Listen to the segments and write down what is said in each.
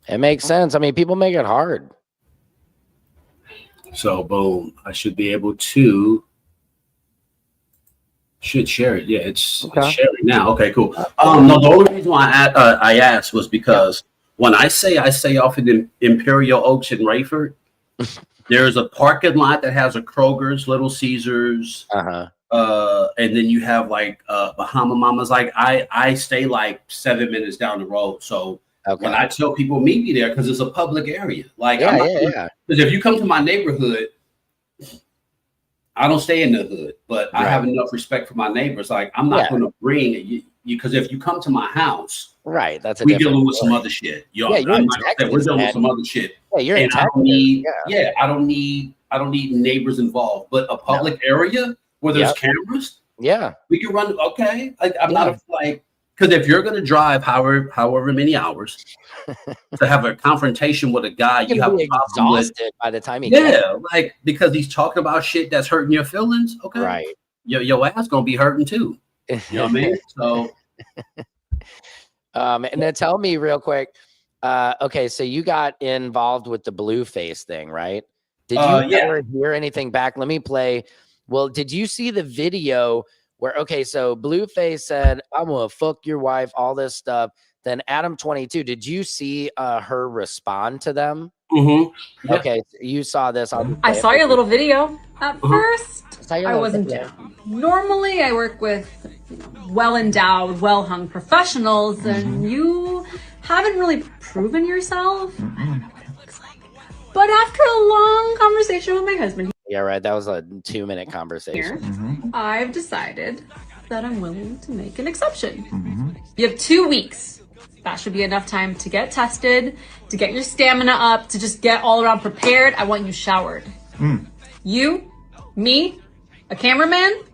It makes sense. I mean, people make it hard. So boom, I should be able to should share it. Yeah, it's sharing now. Okay, cool. No, the only reason why I asked was because when I say off in Imperial Oaks in Rayford, there's a parking lot that has a Kroger's, Little Caesars, and then you have like Bahama Mamas. Like I stay like 7 minutes down the road, so when I tell people meet me there because it's a public area. Like because if you come to my neighborhood, I don't stay in the hood, but I have enough respect for my neighbors. Like I'm not going to bring you because if you come to my house, right, that's we dealing with some other shit. Yo, we're dealing with some other shit. Yeah, you're in Texas. I don't need neighbors involved, but a public area where there's cameras, we can run. Okay, I'm not like because if you're going to drive however many hours to have a confrontation with a guy, you have a problem with by the time like because he's talking about shit that's hurting your feelings. Okay, right? Your ass gonna be hurting too. You know what I mean? So, and then tell me real quick. Okay, so you got involved with the Blueface thing, right? Did you ever hear anything back? Let me play. Well, did you see the video where, okay, so Blueface said, I'm going to fuck your wife, all this stuff. Then Adam 22, did you see her respond to them? Mm-hmm. Yeah. Okay, so you saw this. I saw your little video. At first, I wasn't down. Normally, I work with well-endowed, well-hung professionals, and you haven't really proven yourself. I don't know what it looks like. But after a long conversation with my husband, yeah, right. That was a 2-minute conversation. I've decided that I'm willing to make an exception. You have 2 weeks. That should be enough time to get tested, to get your stamina up, to just get all around prepared. I want you showered. You, me, a cameraman,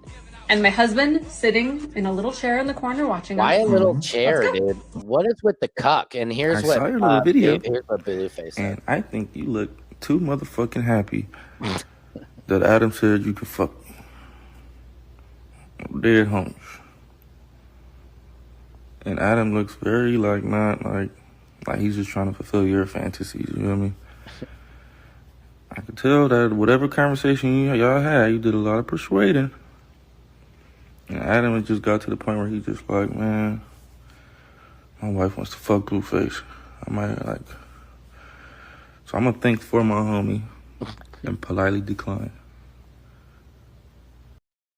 and my husband sitting in a little chair in the corner watching us. Why a little chair, dude? What is with the cuck? And here's I saw your little video. Here's what Blueface said. And I think you look too motherfucking happy that Adam said you could fuck dead homies. And Adam looks very not like he's just trying to fulfill your fantasies. You know what I mean? I could tell that whatever conversation y'all had, you did a lot of persuading. And Adam had just got to the point where he's just like, man, my wife wants to fuck Blueface. I might so I'm gonna think for my homie and politely decline.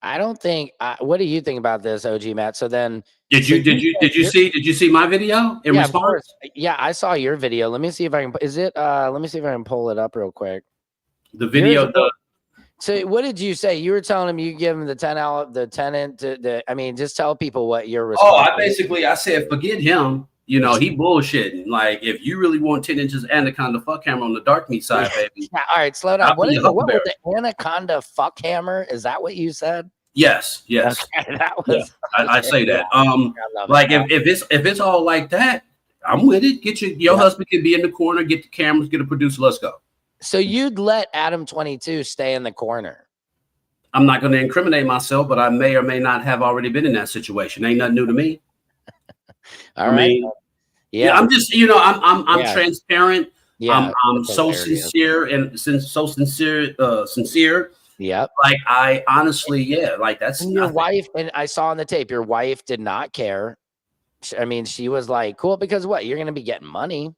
I don't think. What do you think about this, OG Matt? So then, did you see my video in response? Yeah, I saw your video. Let me see if I can. Is it? Let me see if I can pull it up real quick. The video. So what did you say? You were telling him you give him the 10 out, the tenant. I mean, just tell people what your response. I said forget him. You know, he bullshitting. Like, if you really want 10 inches anaconda fuck hammer on the dark meat side, baby. Yeah, all right, slow down. What was the anaconda fuck hammer? Is that what you said? Yes. Okay, that was. Yeah, I say that. Like if it's all like that, I'm with it. Get your husband can be in the corner. Get the cameras. Get a producer. Let's go. So you'd let Adam 22 stay in the corner. I'm not going to incriminate myself, but I may or may not have already been in that situation. Ain't nothing new to me. All right. I'm just, I'm transparent. Yeah, I'm so sincere and sincere. Yep. Like I honestly, like that's and your wife. And I saw on the tape, your wife did not care. I mean, she was like, cool, because what? You're going to be getting money.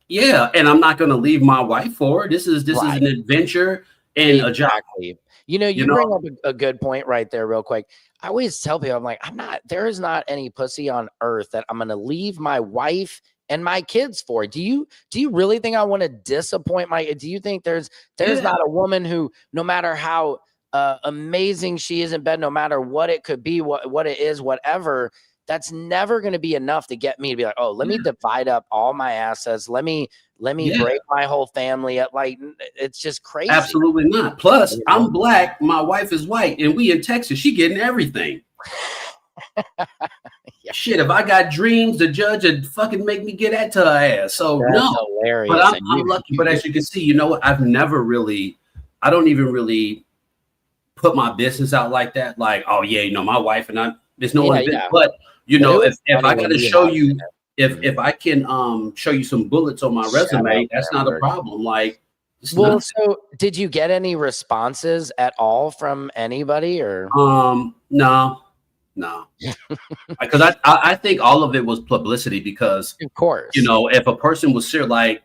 Yeah. And I'm not going to leave my wife for it. This is an adventure and a job. You bring up a good point right there real quick. I always tell people, I'm like, there is not any pussy on earth that I'm going to leave my wife and my kids for. Do you really think I want to disappoint do you think there's not a woman who, no matter how amazing she is in bed, no matter what it could be, what it is, whatever, that's never going to be enough to get me to be like, oh, let me divide up all my assets. Let me break my whole family up. Like, it's just crazy. Absolutely not. Plus, I'm black. My wife is white, and we in Texas. She getting everything. Shit, if I got dreams, the judge would fucking make me get that to her ass. So that's no, hilarious. But I'm lucky. But as you can see, you know what? I don't even really put my business out like that. Like, oh yeah, my wife and I. There's no one. But if I got to show you. if I can show you some bullets on my resume, that's not a problem. Like, well, so did you get any responses at all from anybody or? No, because I think all of it was publicity because, of course, you know, if a person was serious, like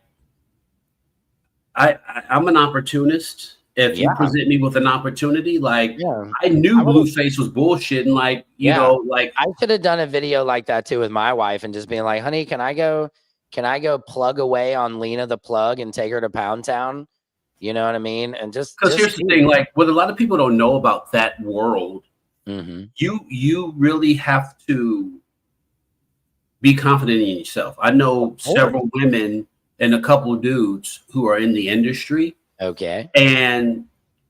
I'm an opportunist. If you present me with an opportunity, like I knew Blueface was bullshitting, like, you know, like I should have done a video like that too with my wife and just being like, honey, can I go plug away on Lena the Plug and take her to Pound Town? You know what I mean? And just because here's the thing, like what a lot of people don't know about that world, you really have to be confident in yourself. I know several women and a couple of dudes who are in the industry. Okay. And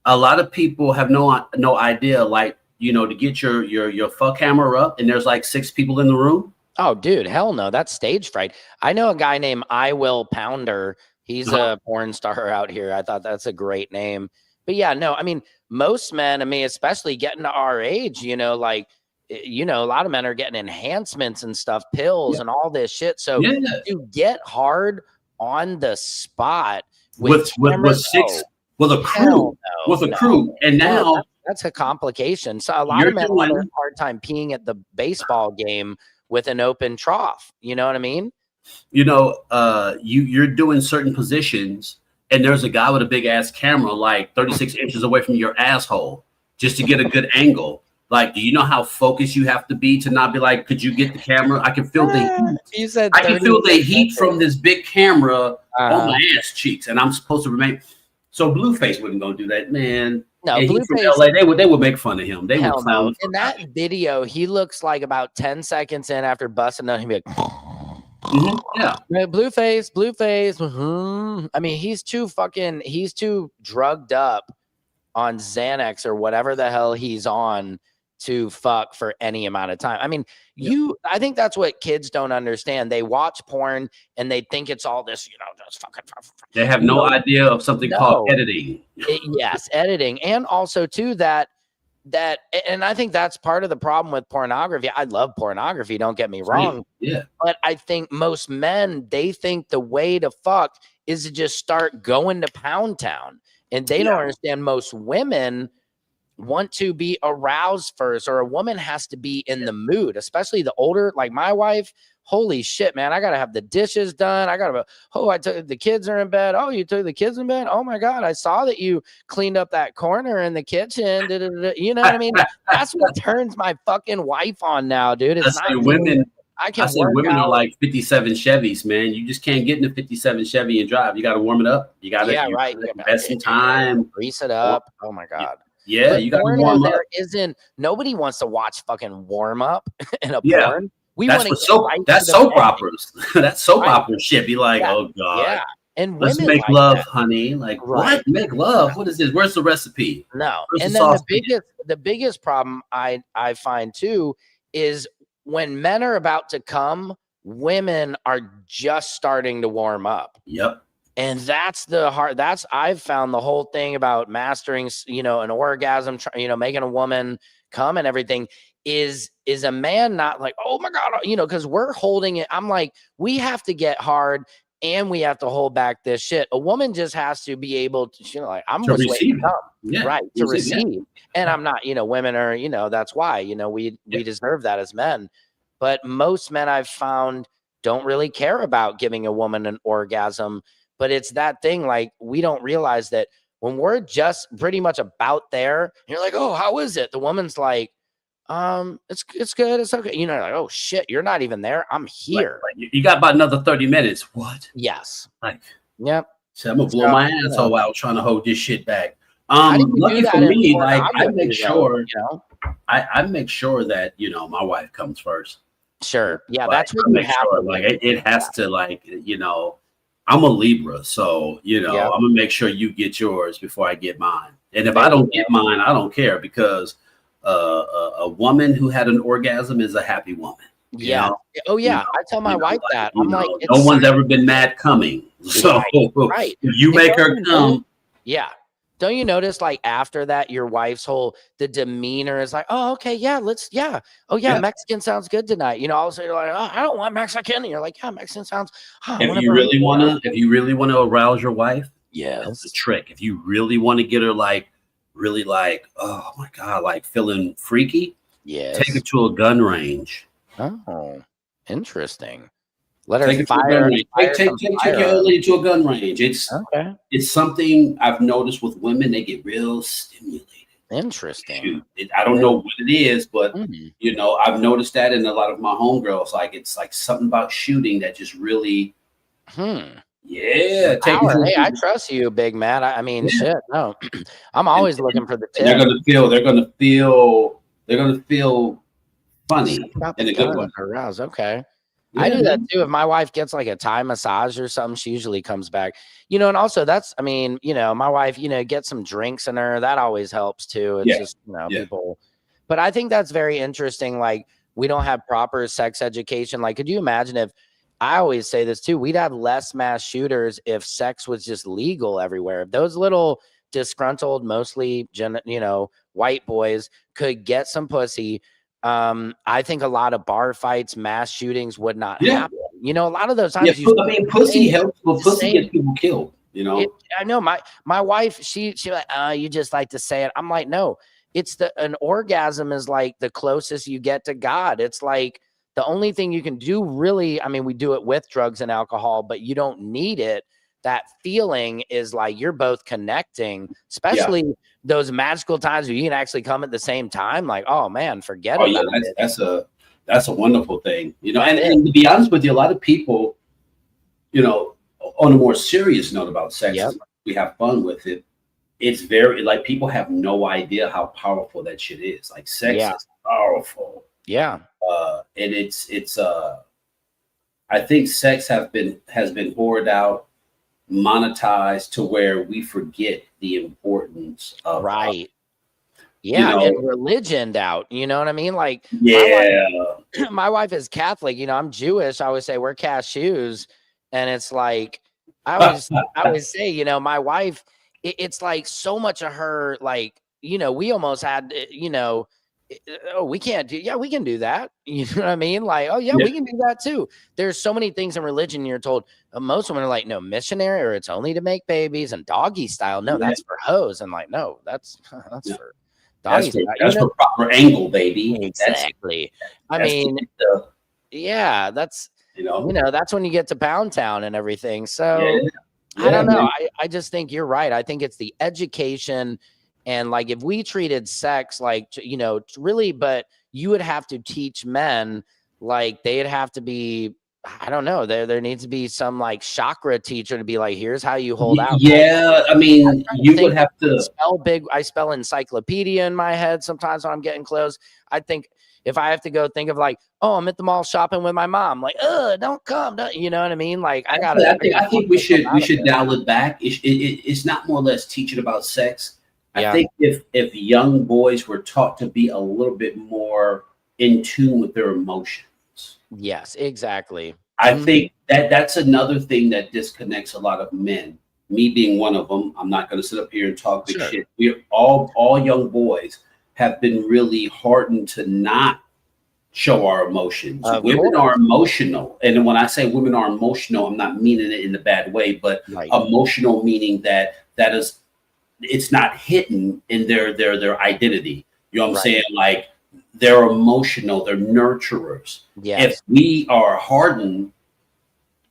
a lot of people have no idea, like, you know, to get your fuck hammer up and there's like 6 people in the room. Oh, dude, hell no. That's stage fright. I know a guy named I Will Pounder. He's a porn star out here. I thought that's a great name. But yeah, no, I mean, most men, I mean, especially getting to our age, you know, like, you know, a lot of men are getting enhancements and stuff, pills and all this shit. So to get hard on the spot with 6 with a crew, and now that's a complication. So a lot of men have a hard time peeing at the baseball game with an open trough. You know what I mean? You know, you're doing certain positions, and there's a guy with a big ass camera, like 36 inches away from your asshole, just to get a good angle. Like, do you know how focused you have to be to not be like, could you get the camera? I can feel the heat. You said I can feel the heat from this big camera on my ass cheeks, and I'm supposed to remain. So Blueface wasn't gonna do that, man. No, Blueface from LA, they would make fun of him. They would clown him. In that video, he looks like about 10 seconds in after busting out, he'd be like, Blueface. I mean, he's too drugged up on Xanax or whatever the hell he's on to fuck for any amount of time. I mean, I think that's what kids don't understand. They watch porn and they think it's all this, you know, just fucking. They have no idea of something called editing. Yes, editing. And also too that, and I think that's part of the problem with pornography. I love pornography, don't get me wrong. Yeah. But I think most men, they think the way to fuck is to just start going to Pound Town. And they don't understand most women want to be aroused first, or a woman has to be in the mood, especially the older, like my wife. Holy shit, man. I got to have the dishes done. I took the kids are in bed. Oh, you took the kids in bed? Oh my God. I saw that you cleaned up that corner in the kitchen. You know what I mean? That's what turns my fucking wife on now, dude. It's not women. I say women are like 57 Chevys, man. You just can't get in a 57 Chevy and drive. You got to warm it up. You got to invest in time. Grease it up. Oh my God. Yeah, but you got to warm up. Nobody wants to watch fucking warm up in a porn. We want to that's soap operas. That's soap opera shit. Be like, oh God. Yeah. And let's make like love, honey. Like, what? Make love? What is this? Where's the recipe? No. And then the biggest problem I find too is when men are about to come, women are just starting to warm up. Yep. And I've found the whole thing about mastering, you know, an orgasm, you know, making a woman come and everything is a man not like, oh my God, you know, because we're holding it. I'm like, we have to get hard and we have to hold back this shit. A woman just has to be able to, you know, like, I'm just waiting to come. Yeah, right. To receive. Yeah. And I'm not, you know, women are, you know, that's why, you know, we deserve that as men. But most men I've found don't really care about giving a woman an orgasm. But it's that thing, like, we don't realize that when we're just pretty much about there, you're like, oh, how is it? The woman's like, it's good. It's okay. You know, like, oh shit, you're not even there. I'm here. Like, you got about another 30 minutes. What? Yes. Like, yep. So I'm gonna blow my asshole out trying to hold this shit back. Lucky for me, like, I make sure, you know, I make sure that, you know, my wife comes first. Sure. Yeah, like, that's what you have to like. It has to, like, you know, I'm a Libra, so, you know, I'm gonna make sure you get yours before I get mine. And if I don't get mine, I don't care, because a woman who had an orgasm is a happy woman. Yeah. Know? Oh yeah. You know, I tell my wife that. I'm like, no one's ever been mad coming. So right. if you make her come. Yeah. Don't you notice, like, after that, your wife's the demeanor is like, oh, okay, yeah, oh yeah, Yeah. Mexican sounds good tonight. You know, all of a sudden you're like, oh, I don't want Mexican. And you're like, yeah, Mexican sounds. Oh, If you really wanna arouse your wife, that's the yes, trick. If you really want to get her like really like, oh my God, like feeling freaky, take her yes. to a gun range. Oh, interesting. Let her Take her to a gun fire range. fire some Take your old firearms. lady to a gun range. Okay, It's something I've noticed with women, they get real stimulated. interesting. Shoot. I don't know what it is, but Mhm. I've noticed that in a lot of my homegirls. Like it's like something about shooting that just really, Hmm. yeah, take them Power. to Hey, I trust you, Big Matt. I mean, yeah. shit. No, I'm And, always looking for the and they're tip. gonna feel funny Something about the in a good way. guns aroused. Okay. I Yeah, do that man. too. If my wife gets like a Thai massage or something, she usually comes back. And also I mean, my wife, gets some drinks in her. That always helps too. It's Yeah, just, yeah. people. But I think that's very interesting. Like, we don't have proper sex education. Like, could you imagine if I always say this too, we'd have less mass shooters if sex was just legal everywhere. If those little disgruntled, mostly white boys could get some pussy, I think a lot of bar fights, mass shootings would not Yeah. happen. A lot of those Yeah, times I mean, pussy helps, but pussy gets people killed. I know my wife, she like, you just like to say it. I'm like, no, it's an orgasm is like the closest you get to God. It's like the only thing you can do, really. I mean, we do it with drugs and alcohol, but you don't need it. That feeling is like you're both connecting, Yeah. especially those magical times where you can actually come at the same time. Like, oh man, forget Oh yeah, about it. that's a wonderful thing. That's it. And to be honest with you, a lot of people, on a more serious note about sex, Yep. we have fun with it. It's very like people have no idea how powerful that shit is. Like sex Yeah. is powerful. Yeah. And it's I think sex has been hoarded out, monetized to where we forget the importance of Right. Yeah, and religioned out, you know what I mean? Like, yeah. my wife is Catholic, I'm Jewish. I always say we're cashews, and it's like I always say, my wife, it's like so much of her, like, we almost had, oh, we can't do, yeah, we can do that. You know what I mean? Like, oh yeah, Yeah. we can do that too. There's so many things in religion you're told. Most women are like, no, missionary, or it's only to make babies, and doggy style. No, that's for hoes. And like, no, that's for doggy style. That's for proper angle, baby. Exactly. I mean, yeah, that's that's when you get to Pound Town and everything. So I don't know. I just think you're right. I think it's the education, and like if we treated sex like really, but you would have to teach men, like they'd have to be. I don't know. There needs to be some like chakra teacher to be like, here's how you hold out. Yeah, I mean, you would have to I spell encyclopedia in my head sometimes when I'm getting close. I think if I have to go think of like, oh, I'm at the mall shopping with my mom, like, don't come, you know what I mean? Like, I think we should dial it back. It's not more or less teaching about sex. I think if young boys were taught to be a little bit more in tune with their emotions. Yes, exactly. I think that's another thing that disconnects a lot of men. Me being one of them. I'm not going to sit up here and talk big shit. We're all young boys have been really hardened to not show our emotions. Women are emotional. And when I say women are emotional, I'm not meaning it in a bad way, but emotional meaning that is, it's not hidden in their identity. You know what I'm saying? Like, they're emotional, they're nurturers. Yes. If we are hardened,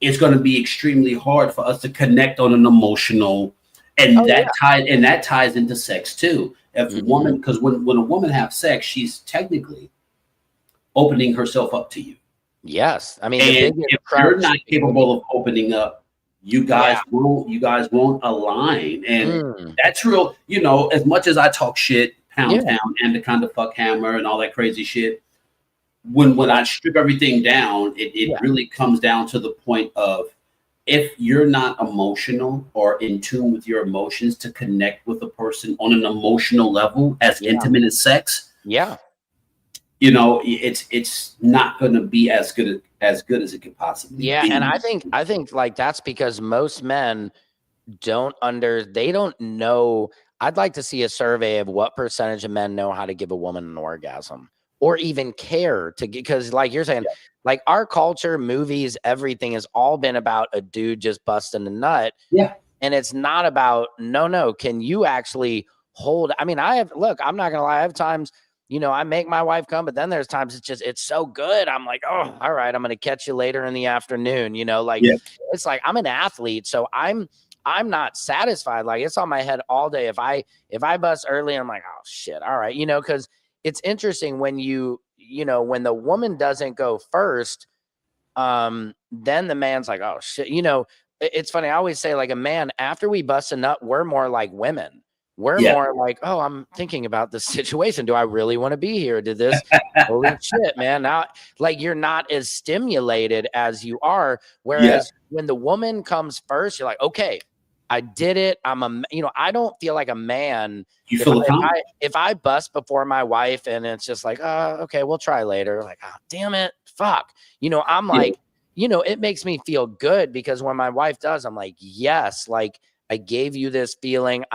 it's going to be extremely hard for us to connect on an emotional, and that ties into sex too. If woman, because when a woman has sex, she's technically opening herself up to you. Yes, I mean, and if you're not capable of opening up, you guys won't align, and that's real. As much as I talk shit, Pound Town, and the kind of fuck hammer, and all that crazy shit. When I strip everything down, it really comes down to the point of, if you're not emotional or in tune with your emotions to connect with a person on an emotional level, as intimate as sex, it's not going to be as good as it could possibly be. And I think like that's because most men don't know. I'd like to see a survey of what percentage of men know how to give a woman an orgasm or even care to get, because like you're saying, like our culture, movies, everything has all been about a dude just busting a nut. Yeah. And it's not about, no, can you actually hold? I mean, look, I'm not going to lie. I have times, I make my wife come, but then there's times it's so good. I'm like, oh, all right, I'm going to catch you later in the afternoon. It's like I'm an athlete. So I'm not satisfied. Like it's on my head all day. If I bust early, I'm like, oh shit. All right. Cause it's interesting when when the woman doesn't go first, then the man's like, oh shit. It's funny. I always say like a man, after we bust a nut, we're more like women. We're more like, oh, I'm thinking about this situation. Do I really want to be here? Did this? Holy shit, man. Now, like you're not as stimulated as you are. Whereas when the woman comes first, you're like, okay, I did it. I don't feel like a man. You feel if I bust before my wife and it's just like, okay, we'll try later. Like, oh, damn it. Fuck. I'm like, it makes me feel good because when my wife does, I'm like, yes, like I gave you this feeling.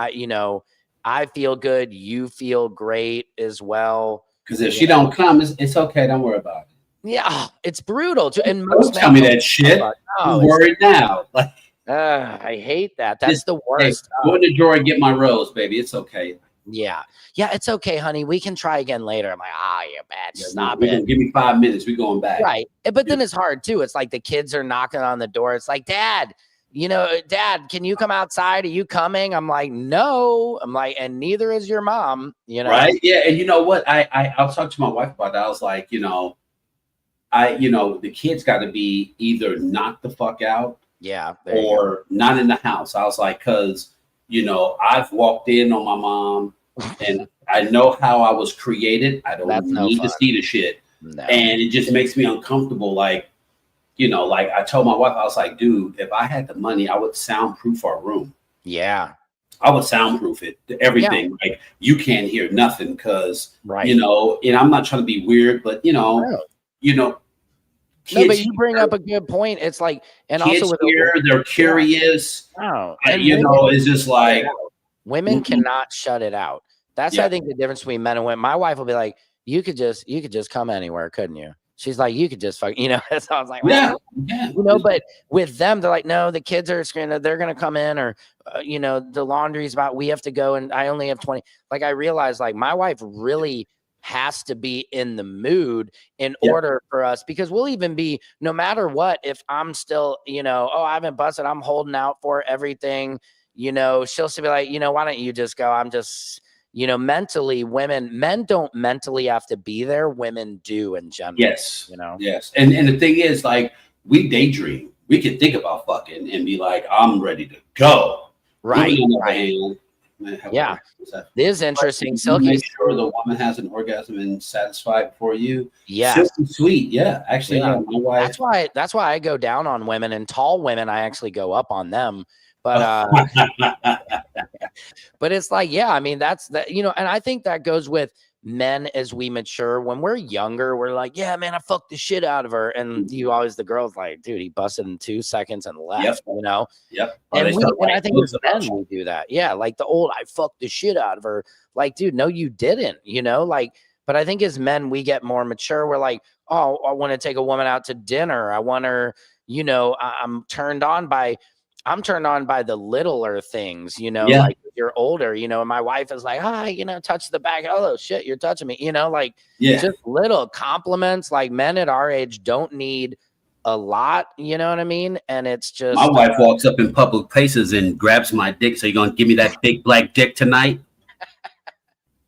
I feel good. You feel great as well. Because if she don't come, it's okay. Don't worry about it. Yeah, it's brutal. And don't tell me that shit. I'm worried now. Like, I hate that. That's the worst. Hey, go in the drawer and get my rose, baby. It's okay. Yeah, it's okay, honey. We can try again later. I'm like, you're bad. Stop it. Give me 5 minutes. We're going back. Right. But then it's hard too. It's like the kids are knocking on the door. It's like, Dad, Dad, can you come outside? Are you coming? I'm like, no. I'm like, and neither is your mom, Right. Yeah. And you know what? I was talking to my wife about that. I was like, the kids got to be either knocked the fuck out. Yeah. Or not in the house. I was like, because, I've walked in on my mom and I know how I was created. I don't need to see the shit. No. And it just makes me uncomfortable. Like, like I told my wife, I was like, dude, if I had the money, I would soundproof our room. Yeah. I would soundproof it, everything. Yeah. Like you can't hear nothing because, right. And I'm not trying to be weird, but no, but you bring up a good point. It's like, and kids also they're curious. Oh, it's just like women cannot shut it out. That's I think the difference between men and women. My wife will be like, you could just come anywhere, couldn't you? She's like, you could just fuck, So I was like, well, but with them, they're like, no, the kids are screaming, they're gonna come in, or the laundry's about, we have to go, and I only have 20. Like I realized, like my wife really has to be in the mood in order for us, because we'll even be, no matter what, if I'm still, I haven't busted, I'm holding out for everything, she'll still be like, why don't you just go? I'm just, mentally, men don't mentally have to be there. Women do in general. Yes. Yes. And the thing is, like, we daydream. We can think about fucking and be like, I'm ready to go. Right. Yeah. It is interesting. Silky, make sure the woman has an orgasm and satisfied for you. Yeah. Silky sweet. Yeah. Actually, my wife. That's why I go down on women, and tall women, I actually go up on them. But but it's like, I mean, that's that, and I think that goes with men as we mature. When we're younger, we're like, yeah, man, I fucked the shit out of her. And the girl's like, dude, he busted in 2 seconds and left, Yep. And I think as men, we do that. Yeah. Like the old, I fucked the shit out of her. Like, dude, no, you didn't, but I think as men, we get more mature. We're like, oh, I want to take a woman out to dinner. I want her, I'm turned on by the littler things, like you're older, and my wife is like, touch the back. Oh shit, you're touching me, just little compliments. Like men at our age don't need a lot, you know what I mean? And it's just my wife walks up in public places and grabs my dick. So you're gonna give me that big black dick tonight?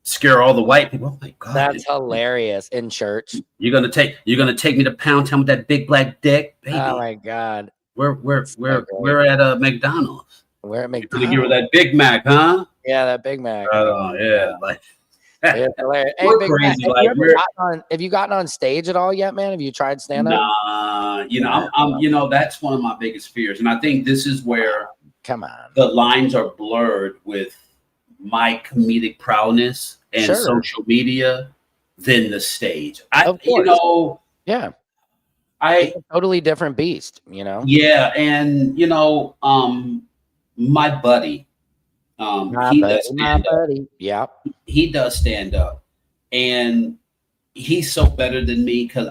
Scare all the white people. Oh my god, that's hilarious. In church, you're gonna take me to Pound Town with that big black dick, baby. Oh my god. We're at McDonald's. We're at McDonald's. You give her that Big Mac, huh? Yeah, that Big Mac. Oh yeah, like it's hilarious. Hey, Big crazy. Mac, have you gotten on stage at all yet, man? Have you tried stand up? Nah, I'm that's one of my biggest fears, and I think this is where the lines are blurred with my comedic prowess and social media than the stage. Of course. Yeah. It's a totally different beast, Yeah, and my buddy, He does stand up. Yeah, he does stand up, and he's so better than me because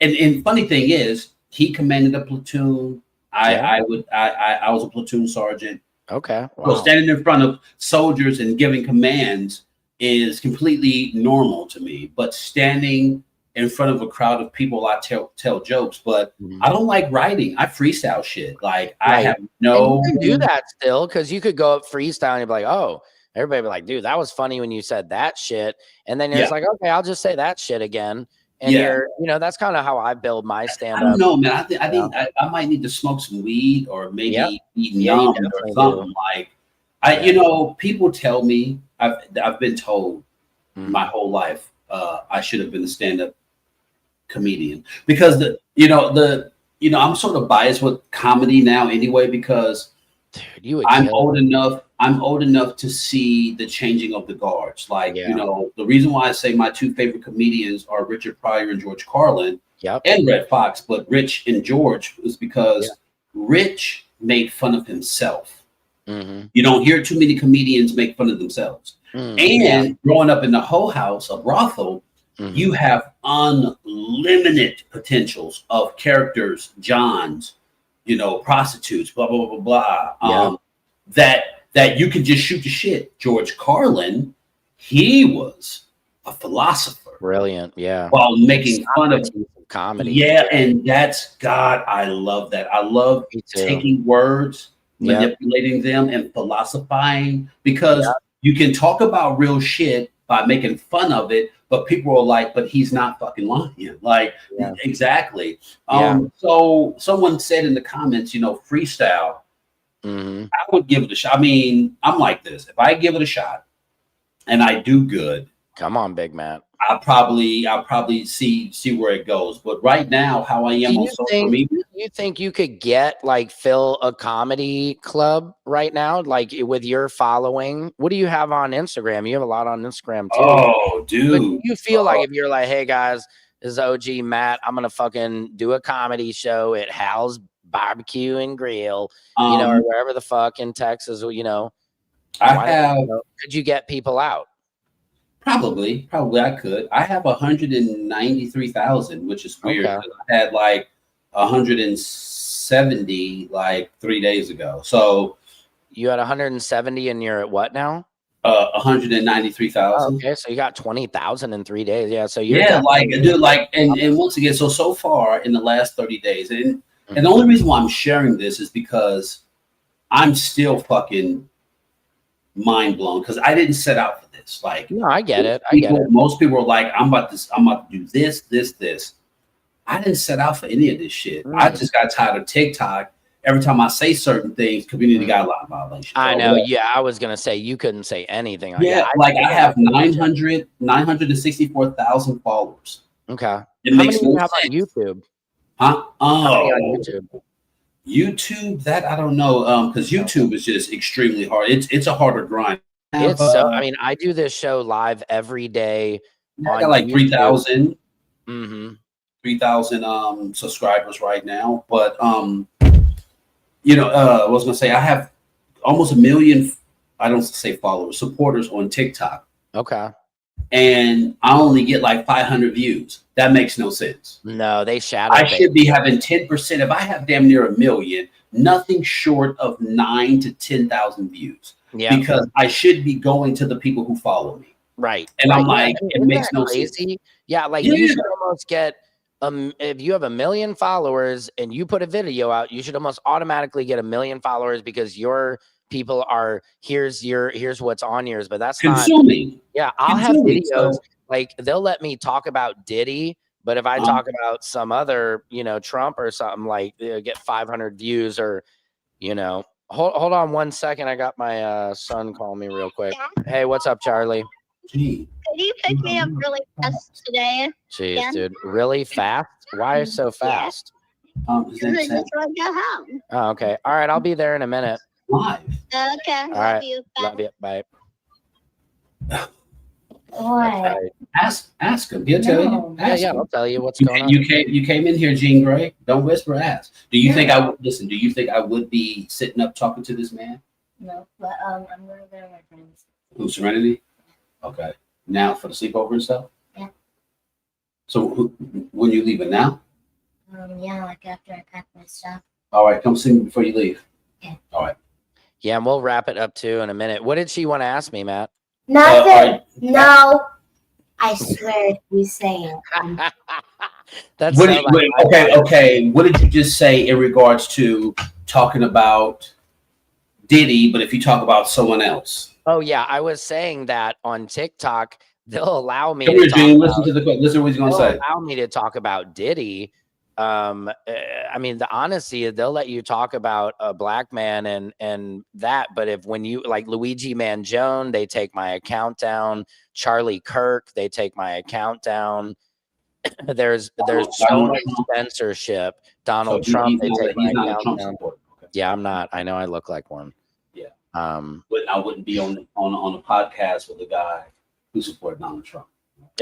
and funny thing is he commanded a platoon. I was a platoon sergeant. Okay. Wow. So standing in front of soldiers and giving commands is completely normal to me. But standing in front of a crowd of people, I tell jokes, but I don't like writing. I freestyle shit. Like I have no. And you can do that still because you could go up freestyle and be like, oh, everybody be like, dude, that was funny when you said that shit. And then you're just like, okay, I'll just say that shit again. And you're, that's kind of how I build my stand up. I don't know, man. I think I might need to smoke some weed or maybe eat numb or something. Like people tell me I've been told my whole life I should have been a stand-up comedian because I'm sort of biased with comedy now anyway because I'm old enough to see the changing of the guards. Like, the reason why I say my two favorite comedians are Richard Pryor and George Carlin and Red Fox, but Rich and George is because Rich made fun of himself. You don't hear too many comedians make fun of themselves. And growing up in the whole house, a brothel, you have unlimited potentials of characters, Johns, prostitutes, blah, blah, blah, blah, that you can just shoot the shit. George Carlin, he was a philosopher. Brilliant, yeah. While making fun of comedy. Yeah, and that's, God, I love that. I love taking words, manipulating them, and philosophizing because you can talk about real shit by making fun of it, but people are like, but he's not fucking lying. Like, exactly. So someone said in the comments, freestyle, I would give it a shot. I mean, I'm like this. If I give it a shot and I do good, come on, Big Matt. I'll probably see where it goes. But right now, how I am on social media. Do you think you could fill a comedy club right now, like with your following? What do you have on Instagram? You have a lot on Instagram too. Oh, dude. But do you feel like if you're like, hey guys, this is OG Matt, I'm gonna fucking do a comedy show at Hal's Barbecue and Grill, or wherever the fuck in Texas, could you get people out? Probably I could. I have 193,000, which is weird. I had like 170 like 3 days ago. So you had 170 and you're at what now? 193,000. Okay, so you got 20,000 in 3 days. Yeah, so you're and once again, so far in the last 30 days, and the only reason why I'm sharing this is because I'm still fucking mind blown because I didn't set out for this. Like, no, I get it. Most people are like, I'm about to do this. I didn't set out for any of this shit. I just got tired of TikTok. Every time I say certain things, community guideline violations. I know. Yeah, I was gonna say you couldn't say anything. I have 964,000 followers. Okay. How many do you have on YouTube? Huh? How many on YouTube? YouTube, that I don't know, because YouTube is just extremely hard. It's a harder grind. I do this show live every day. I got like 3,000. 3,000 subscribers right now, but I was gonna say I have almost 1 million. I don't say followers, supporters on TikTok. Okay. And I only get like 500 views. That makes no sense. No, they shadow. I should be having 10%. If I have damn near 1 million, nothing short of 9,000 to 10,000 views. Yeah. Because I should be going to the people who follow me. Right. And I'm like, it makes no sense. Yeah, you should almost get if you have 1 million followers and you put a video out, you should almost automatically get 1 million followers because your people are here's what's on yours, but that's consuming. I'll have videos like they'll let me talk about Diddy, but if I talk about some other, Trump or something, like they'll get 500 views or, hold on 1 second. I got my son calling me real quick. Hey, what's up, Charlie? Could you pick me up really fast today? Jeez, dude, really fast? Why so fast? Because I just want to go home. Oh, okay. All right, I'll be there in a minute. Live. Okay. All right. Love you. Bye. What? Ask him. He'll tell you. Yeah, I'll tell you what's going on. You came in here, Jean Grey. Don't whisper. Ask. Do you think I would listen? Do you think I would be sitting up talking to this man? No, but I'm gonna go to my friends. Serenity? Okay. Now for the sleepover and stuff? Yeah. So when you leaving now? Yeah, like after I pack my stuff. All right, come see me before you leave. Okay. All right. Yeah, and we'll wrap it up too in a minute. What did she want to ask me, Matt? Nothing. No. I swear if you say it. That's What so did, wait, okay. What did you just say in regards to talking about Diddy, but if you talk about someone else? Oh yeah, I was saying that on TikTok they'll allow me Come to here, talk Gene. about, Listen to what he's gonna they'll say. allow me to talk about Diddy. I mean, the honesty, they'll let you talk about a black man and that, but if when you like Luigi Mangione, they take my account down. Charlie Kirk, they take my account down. There's so much censorship. Donald Trump, they take my account down. Supporter. Okay. Yeah, I'm not. I know I look like one. Yeah. But I wouldn't be on a podcast with a guy who supported Donald Trump.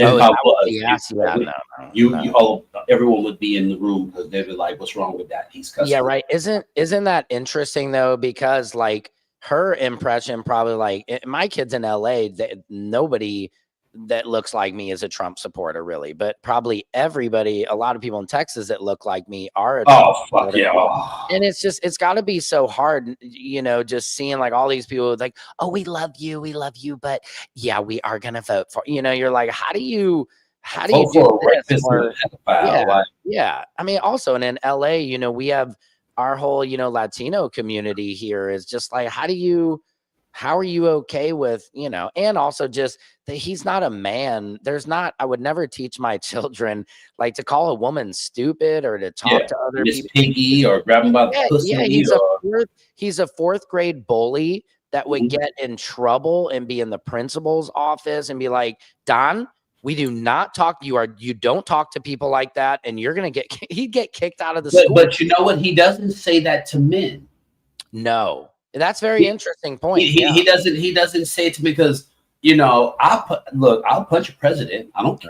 oh, And that I was was, the ass. Yeah, no. you all, everyone would be in the room because they'd be like, "What's wrong with that? He's cussing." Yeah, right. Isn't that interesting though? Because like her impression, probably like my kids in LA, nobody that looks like me is a Trump supporter, really. But probably everybody, a lot of people in Texas that look like me are a Trump supporter. Yeah. And it's got to be so hard, just seeing like all these people like, oh, we love you, but yeah, we are gonna vote for. You're like, how do you do this? Or, yeah. I mean, also, and in LA, we have our whole, Latino community here is just like, how are you okay with, and also just that he's not a man. I would never teach my children like to call a woman stupid or to talk to other people. Piggy or grab him by the pussy. Yeah, he's a fourth grade bully that would get in trouble and be in the principal's office and be like, Don, we do not talk. You don't talk to people like that, and you're gonna he'd get kicked out of the school. But you know what? He doesn't say that to men. No, that's very interesting point. He doesn't say it to me because I'll punch a president. I don't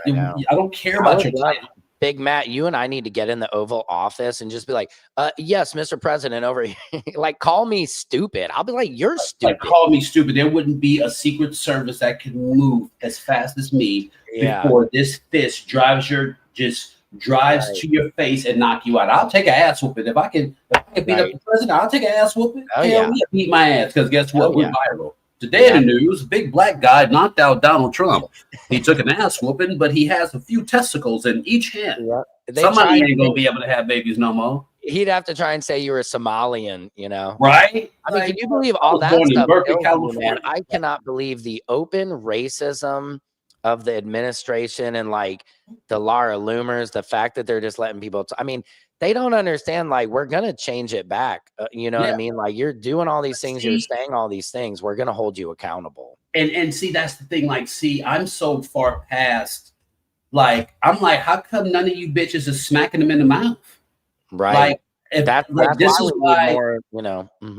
care about your title. Big Matt, you and I need to get in the Oval Office and just be like, yes, Mr. President, over here. Like, call me stupid. I'll be like, you're stupid. Like, call me stupid. There wouldn't be a Secret Service that can move as fast as me before this fist drives to your face and knock you out. I'll take an ass whooping. If I can beat up the president, I'll take an ass whooping. Beat my ass, because guess what? We're viral. Today in the news, big black guy knocked out Donald Trump. He took an ass whooping, but he has a few testicles in each hand. Yeah. Somebody ain't gonna be able to have babies no more. He'd have to try and say you were Somalian, Right? I mean, can you believe all that stuff? Man, I cannot believe the open racism of the administration and like the Laura Loomers, the fact that they're just letting people. I mean, they don't understand. Like, we're gonna change it back. What I mean? Like, you're doing all these things, you're saying all these things. We're gonna hold you accountable. And see, that's the thing. Like, I'm so far past. Like, I'm like, how come none of you bitches is smacking them in the mouth? Right. Like, that's this is why. More,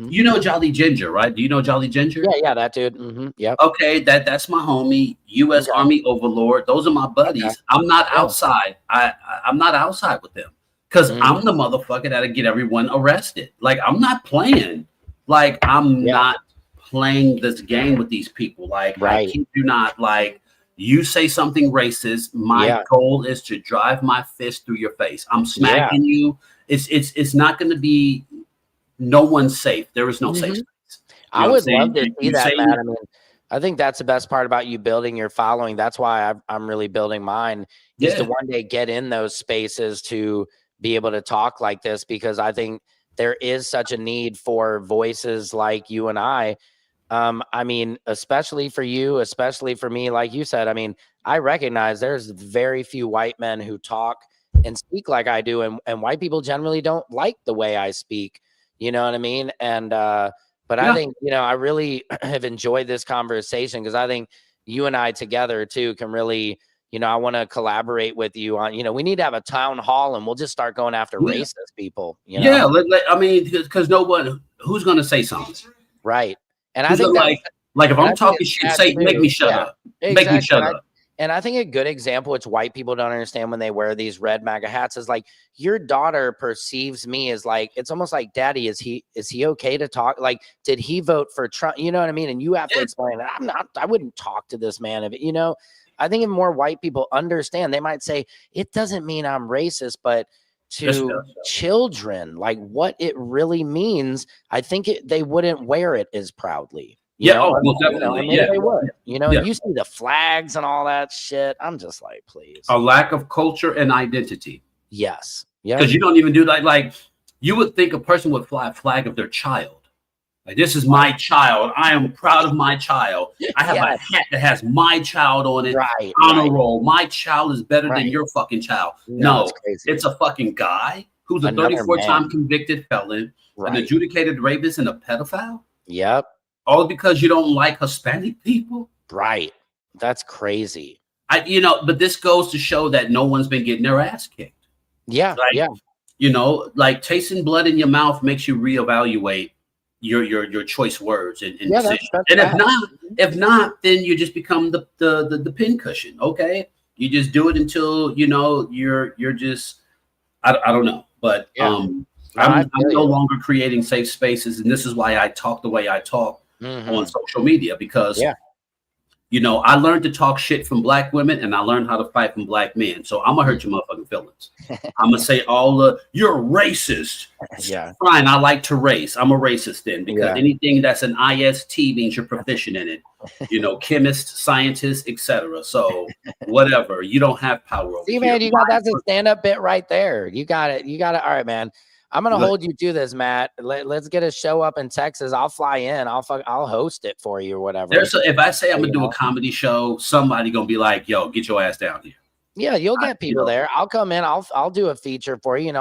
You know Jolly Ginger, right? Do you know Jolly Ginger? Yeah, that dude. Yep. Okay, that's my homie, U.S. Army Overlord. Those are my buddies. Okay. I'm not outside. I'm not outside with them because I'm the motherfucker that'll get everyone arrested. Like, I'm not playing. Like, I'm not playing this game with these people. Like, I kid you not. Like, you say something racist, my goal is to drive my fist through your face. I'm smacking you. It's not going to be. No one's safe. There is no safe space. I would love to see that, Matt. I mean, I think that's the best part about you building your following. That's why I'm really building mine, is to one day get in those spaces to be able to talk like this, because I think there is such a need for voices like you and I. I mean, especially for you, especially for me, like you said. I mean, I recognize there's very few white men who talk and speak like I do, and white people generally don't like the way I speak. You know what I mean? And but I think, I really have enjoyed this conversation, because I think you and I together too can really, I want to collaborate with you on, we need to have a town hall and we'll just start going after racist people. Yeah, I mean, because no one, who's going to say something? Right. And I think like if I'm talking shit, make me shut up. Make me shut up. And I think a good example, which white people don't understand when they wear these red MAGA hats, is like your daughter perceives me as like, it's almost like, Daddy, is he okay to talk? Like, did he vote for Trump? You know what I mean? And you have to explain that I wouldn't talk to this man. If I think if more white people understand, they might say, it doesn't mean I'm racist, but to children, like what it really means, I think they wouldn't wear it as proudly. Well, definitely. They would. And you see the flags and all that shit. I'm just like, please. A lack of culture and identity. Yes. Yeah. Because you don't even do that. Like you would think a person would fly a flag of their child. Like, this is my child. I am proud of my child. I have a hat that has my child on it. Right. Honor roll. My child is better than your fucking child. No, it's a fucking guy who's a 34-time convicted felon, an adjudicated rapist, and a pedophile. Yep. All because you don't like Hispanic people. Right. That's crazy. But this goes to show that no one's been getting their ass kicked. Yeah. Like tasting blood in your mouth makes you reevaluate your choice words and decisions. And if not, then you just become the pin cushion. Okay, you just do it until you're just I don't know, but I'm no longer creating safe spaces, and this is why I talk the way I talk on social media, because I learned to talk shit from black women, and I learned how to fight from black men. So I'm gonna hurt your motherfucking feelings. I'm gonna say you're racist. Yeah, fine. I like to race. I'm a racist then, because anything that's an IST means you're proficient in it. Chemist, scientist, etc. So whatever. You don't have power over See, man, that's a stand-up bit right there. You got it. All right, man. I'm gonna hold you to this, Matt. Let's get a show up in Texas. I'll fly in. I'll host it for you or whatever. If I say I'm gonna do a comedy show, somebody gonna be like, "Yo, get your ass down here." Yeah, you'll get people there. I'll come in. I'll do a feature for you.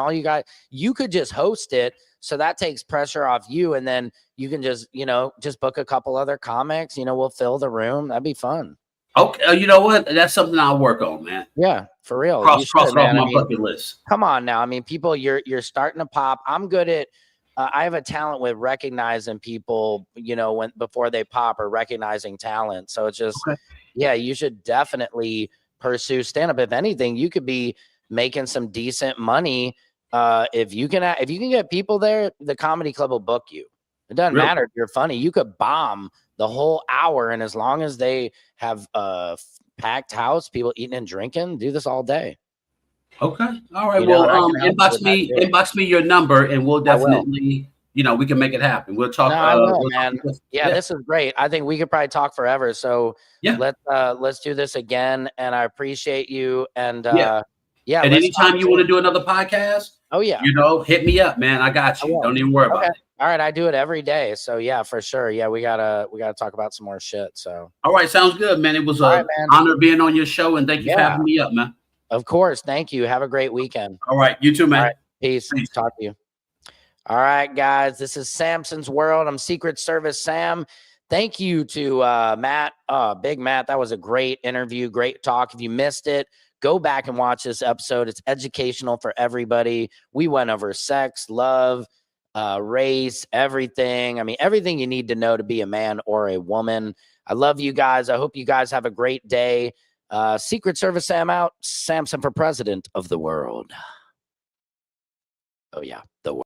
You could just host it, so that takes pressure off you, and then you can just book a couple other comics. We'll fill the room. That'd be fun. Okay, you know what? That's something I'll work on, man. Yeah, for real. Cross it off my bucket list. Come on now. I mean, people, you're starting to pop. I'm good at. I have a talent with recognizing people. Before they pop, or recognizing talent. So it's just, you should definitely pursue stand-up. If anything, you could be making some decent money. If you can get people there, the comedy club will book you. It doesn't matter if you're funny. You could bomb the whole hour, and as long as they have a packed house, people eating and drinking, do this all day. Okay. All right. Inbox me your number, and we'll definitely, we can make it happen. We'll talk. Man. This is great. I think we could probably talk forever. So let's do this again. And I appreciate you. And and anytime you want to do another podcast, hit me up, man. I got you. Don't even worry about it. All right, I do it every day. So for sure. Yeah, we gotta talk about some more shit. So all right, sounds good, man. It was an honor being on your show, and thank you for having me up, man. Of course. Thank you. Have a great weekend. All right, you too, man. All right, peace. Talk to you. All right, guys. This is Samson's World. I'm Secret Service Sam. Thank you to Matt. Big Matt. That was a great interview. Great talk. If you missed it, go back and watch this episode. It's educational for everybody. We went over sex, love, race, everything. I mean, everything you need to know to be a man or a woman. I love you guys. I hope you guys have a great day. Secret Service Sam out. Samson for president of the world. Oh, yeah. The world.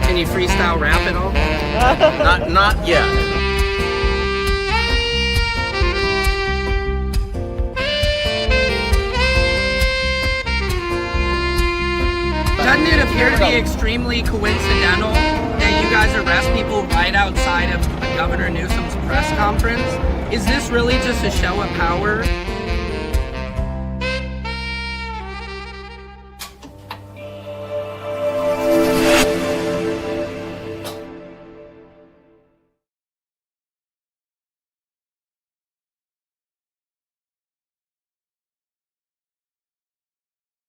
Can you freestyle rap at all? Not yet. Doesn't it appear to be extremely coincidental that you guys arrest people right outside of Governor Newsom's press conference? Is this really just a show of power?